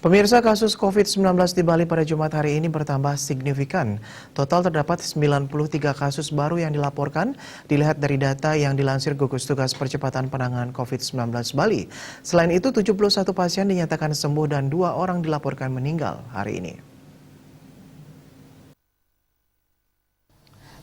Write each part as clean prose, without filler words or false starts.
Pemirsa, kasus COVID-19 di Bali pada Jumat hari ini bertambah signifikan. Total terdapat 93 kasus baru yang dilaporkan, dilihat dari data yang dilansir Gugus Tugas Percepatan Penanganan COVID-19 Bali. Selain itu, 71 pasien dinyatakan sembuh dan 2 orang dilaporkan meninggal hari ini.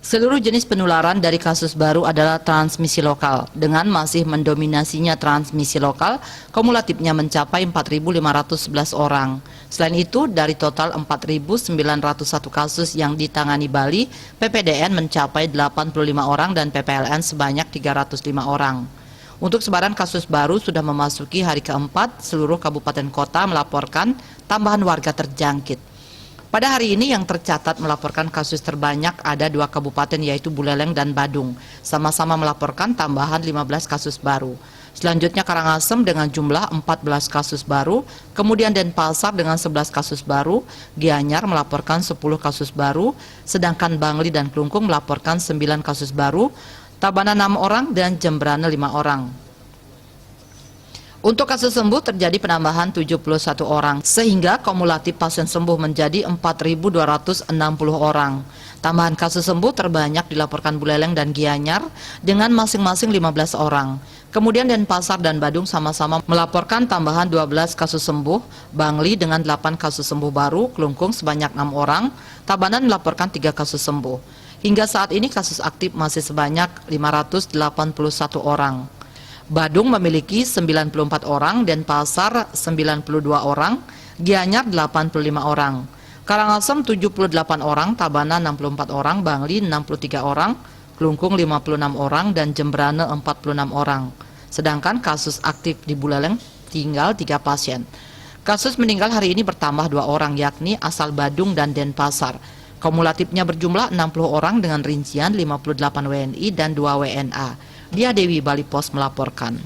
Seluruh jenis penularan dari kasus baru adalah transmisi lokal. Dengan masih mendominasinya transmisi lokal, kumulatifnya mencapai 4.511 orang. Selain itu, dari total 4.901 kasus yang ditangani Bali, PPDN mencapai 85 orang dan PPLN sebanyak 305 orang. Untuk sebaran kasus baru sudah memasuki hari keempat, seluruh kabupaten kota melaporkan tambahan warga terjangkit. Pada hari ini yang tercatat melaporkan kasus terbanyak ada 2 kabupaten yaitu Buleleng dan Badung. Sama-sama melaporkan tambahan 15 kasus baru. Selanjutnya Karangasem dengan jumlah 14 kasus baru, kemudian Denpasar dengan 11 kasus baru, Gianyar melaporkan 10 kasus baru, sedangkan Bangli dan Klungkung melaporkan 9 kasus baru, Tabanan 6 orang dan Jembrane 5 orang. Untuk kasus sembuh terjadi penambahan 71 orang, sehingga kumulatif pasien sembuh menjadi 4.260 orang. Tambahan kasus sembuh terbanyak dilaporkan Buleleng dan Gianyar dengan masing-masing 15 orang. Kemudian Denpasar dan Badung sama-sama melaporkan tambahan 12 kasus sembuh, Bangli dengan 8 kasus sembuh baru, Klungkung sebanyak 6 orang, Tabanan melaporkan 3 kasus sembuh. Hingga saat ini kasus aktif masih sebanyak 581 orang. Badung memiliki 94 orang, Denpasar 92 orang, Gianyar 85 orang, Karangasem 78 orang, Tabanan 64 orang, Bangli 63 orang, Klungkung 56 orang, dan Jembrane 46 orang. Sedangkan kasus aktif di Buleleng tinggal 3 pasien. Kasus meninggal hari ini bertambah 2 orang, yakni asal Badung dan Denpasar. Kumulatifnya berjumlah 60 orang dengan rincian 58 WNI dan 2 WNA. Dia Dewi Bali Pos melaporkan.